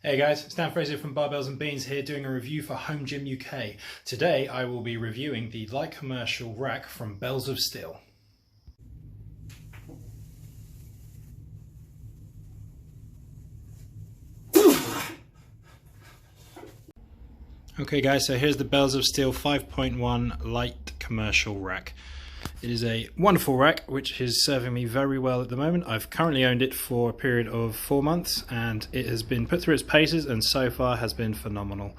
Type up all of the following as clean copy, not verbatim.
Hey guys, it's Dan Frazer from Barbells and Beans here doing a review for Home Gym UK. Today I will be reviewing the light commercial rack from Bells of Steel. Okay guys, so here's the Bells of Steel 5.1 light commercial rack. It is a wonderful rack which is serving me very well at the moment. I've currently owned it for a period of 4 months and it has been put through its paces and so far has been phenomenal.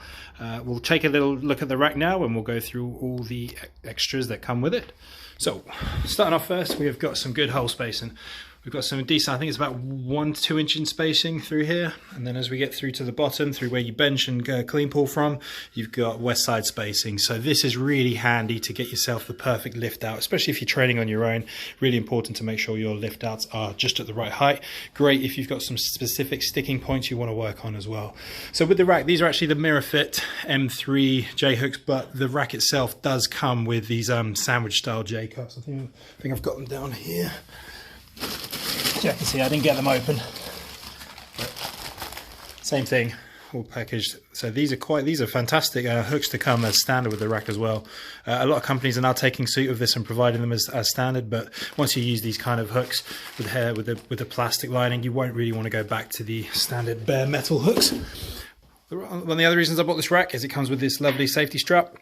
We'll take a little look at the rack now and we'll go through all the extras that come with it. So starting off first, we have got some good hole spacing. We've got some decent, I think it's about 1 to 2 inch in spacing through here. And then as we get through to the bottom, through where you bench and clean pull from, you've got west side spacing. So this is really handy to get yourself the perfect lift out, especially if you're training on your own. Really important to make sure your lift outs are just at the right height. Great if you've got some specific sticking points you want to work on as well. So with the rack, these are actually the Fit M3j Hooks, but the rack itself does come with these sandwich style J cups. I think I've got them down here. So you can see I didn't get them open, but same thing, all packaged. So these are fantastic hooks to come as standard with the rack as well. A lot of companies are now taking suit of this and providing them as standard, but once you use these kind of hooks with the plastic lining, you won't really want to go back to the standard bare metal hooks. One of the other reasons I bought this rack is it comes with this lovely safety strap.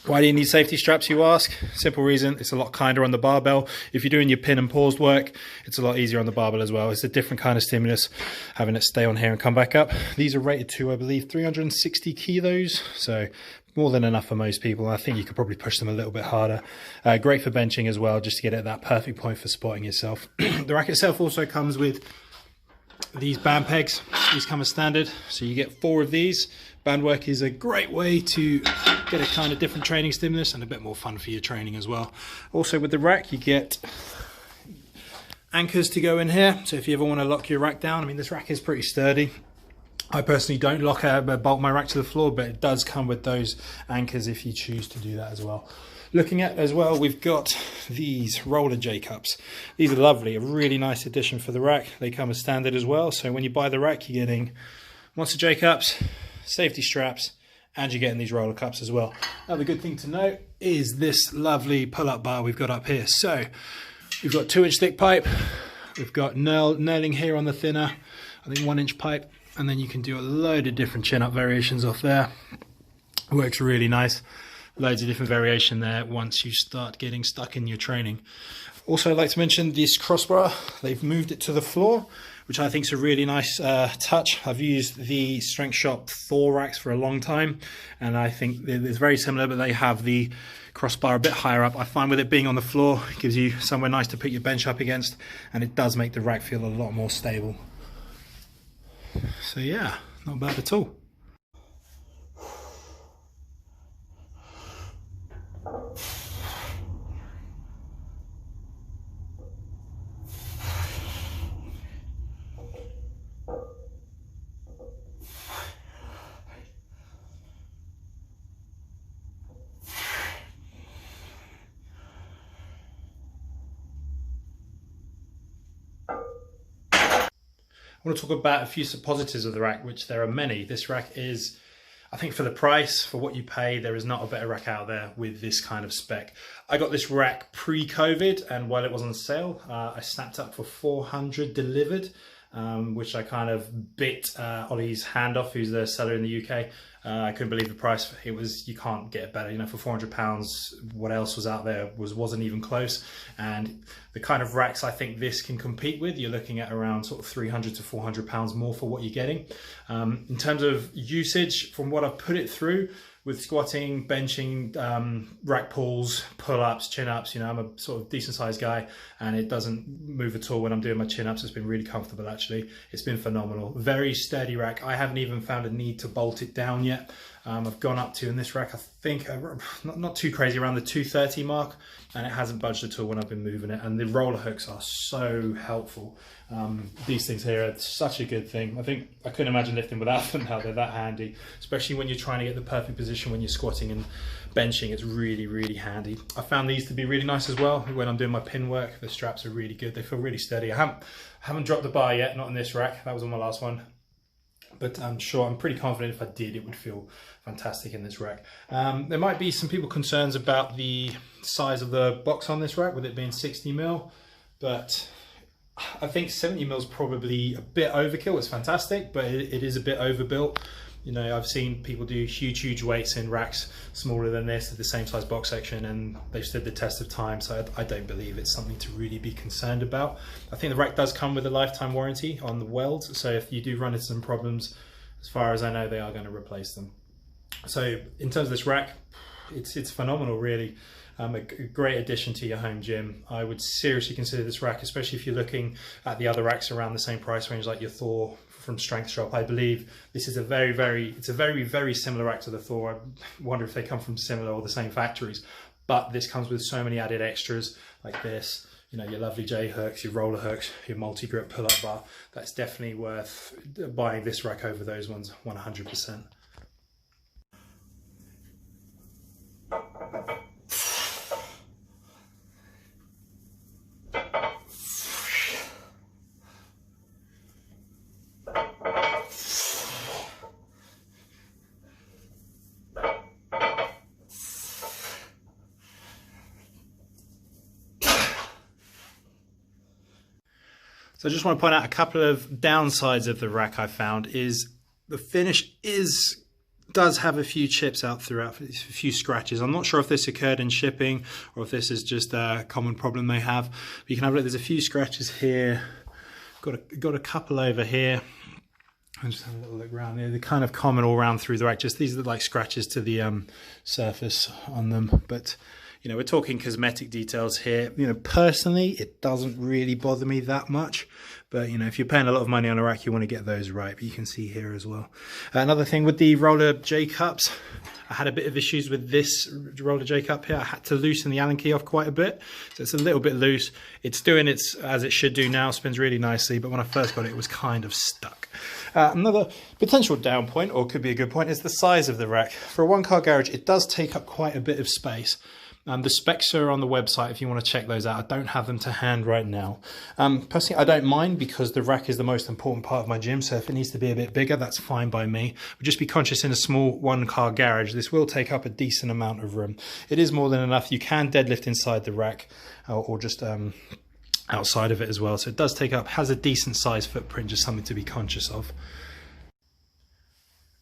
Why do you need safety straps, you ask? Simple reason, it's a lot kinder on the barbell. If you're doing your pin and paused work, it's a lot easier on the barbell as well. It's a different kind of stimulus, having it stay on here and come back up. These are rated to, I believe, 360 kilos, so more than enough for most people. I think you could probably push them a little bit harder. Great for benching as well, just to get at that perfect point for spotting yourself. The rack itself also comes with these band pegs. These come as standard, so you get 4 of these. Band work is a great way to get a kind of different training stimulus and a bit more fun for your training as well. Also with the rack, you get anchors to go in here. So if you ever want to lock your rack down, I mean, this rack is pretty sturdy. I personally don't bolt my rack to the floor, but it does come with those anchors if you choose to do that as well. Looking at as well, we've got these roller J cups. These are lovely, a really nice addition for the rack. They come as standard as well. So when you buy the rack, you're getting monster J cups, safety straps, and you're getting these roller cups as well. Another good thing to note is this lovely pull-up bar we've got up here. So we've got 2 inch thick pipe, we've got knurling here on the thinner, I think 1 inch pipe, and then you can do a load of different chin-up variations off there. Works really nice. Loads of different variation there once you start getting stuck in your training. Also, I'd like to mention this crossbar. They've moved it to the floor, which I think is a really nice touch. I've used the Strength Shop Thor racks for a long time, and I think it's very similar, but they have the crossbar a bit higher up. I find with it being on the floor, it gives you somewhere nice to put your bench up against, and it does make the rack feel a lot more stable. So yeah, not bad at all. I want to talk about a few positives of the rack, which there are many. This rack is, I think for the price, for what you pay, there is not a better rack out there with this kind of spec. I got this rack pre-COVID, and while it was on sale, I snapped up for 400 delivered, which I kind of bit Ollie's hand off, who's the seller in the UK. I couldn't believe the price. It was, you can't get it better, you know, for £400, what else was out there wasn't even close. And the kind of racks I think this can compete with, you're looking at around sort of £300 to £400 more for what you're getting. In terms of usage, from what I've put it through, with squatting, benching, rack pulls, pull-ups, chin-ups, you know, I'm a sort of decent sized guy and it doesn't move at all when I'm doing my chin-ups. It's been really comfortable actually. It's been phenomenal. Very sturdy rack. I haven't even found a need to bolt it down yet. I've gone up to, in this rack, I think, not too crazy, around the 230 mark, and it hasn't budged at all when I've been moving it. And the roller hooks are so helpful. These things here are such a good thing. I think I couldn't imagine lifting without them now. They're that handy, especially when you're trying to get the perfect position when you're squatting and benching. It's really, really handy. I found these to be really nice as well. When I'm doing my pin work, the straps are really good. They feel really steady. I haven't dropped the bar yet, not in this rack. That was on my last one. but I'm pretty confident if I did, it would feel fantastic in this rack. There might be some people concerns about the size of the box on this rack, with it being 60mm, but I think 70mm is probably a bit overkill. It's fantastic, but it is a bit overbuilt. You know, I've seen people do huge weights in racks smaller than this at the same size box section, and they've stood the test of time, so I don't believe it's something to really be concerned about. I think the rack does come with a lifetime warranty on the welds, so if you do run into some problems, as far as I know, they are going to replace them. So in terms of this rack, it's phenomenal, really. A great addition to your home gym. I would seriously consider this rack, especially if you're looking at the other racks around the same price range, like your Thor from Strength Shop. I believe this is a very similar rack to the Thor. I wonder if they come from similar or the same factories, but this comes with so many added extras like this. You know, your lovely J hooks, your roller hooks, your multi-grip pull-up bar. That's definitely worth buying this rack over those ones, 100%. So I just want to point out a couple of downsides of the rack I found. Is the finish does have a few chips out throughout, a few scratches. I'm not sure if this occurred in shipping or if this is just a common problem they have. But you can have a look, there's a few scratches here. Got a couple over here. I'm just having a little look around there. They're kind of common all around through the rack. Just these are like scratches to the surface on them. But you know, we're talking cosmetic details here. You know, personally, it doesn't really bother me that much. But, you know, if you're paying a lot of money on a rack, you want to get those right. But you can see here as well. Another thing with the roller J cups, I had a bit of issues with this roller J cup here. I had to loosen the Allen key off quite a bit. So it's a little bit loose. It's doing its as it should do now, spins really nicely. But when I first got it, it was kind of stuck. Another potential down point, or could be a good point, is the size of the rack. For a one-car garage, it does take up quite a bit of space. The specs are on the website if you want to check those out. I don't have them to hand right now. Personally, I don't mind because the rack is the most important part of my gym, so if it needs to be a bit bigger, that's fine by me. But just be conscious, in a small one-car garage, this will take up a decent amount of room. It is more than enough. You can deadlift inside the rack or just outside of it as well. So it does take up, has a decent size footprint, just something to be conscious of.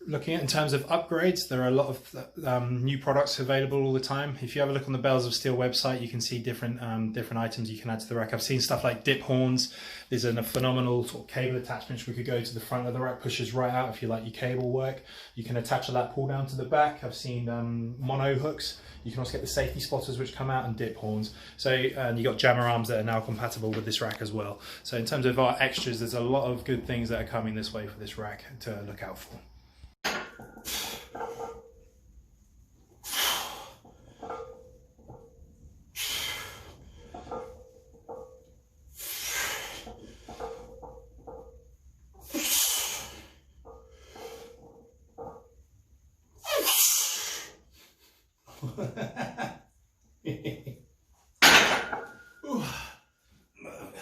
Looking at in terms of upgrades, there are a lot of new products available all the time. If you have a look on the Bells of Steel website, you can see different items you can add to the rack. I've seen stuff like dip horns. There's a phenomenal sort of cable attachment which we could go to the front of the rack, pushes right out if you like your cable work. You can attach a lat pull down to the back. I've seen mono hooks. You can also get the safety spotters which come out, and dip horns. So and you got jammer arms that are now compatible with this rack as well. So in terms of our extras, there's a lot of good things that are coming this way for this rack to look out for.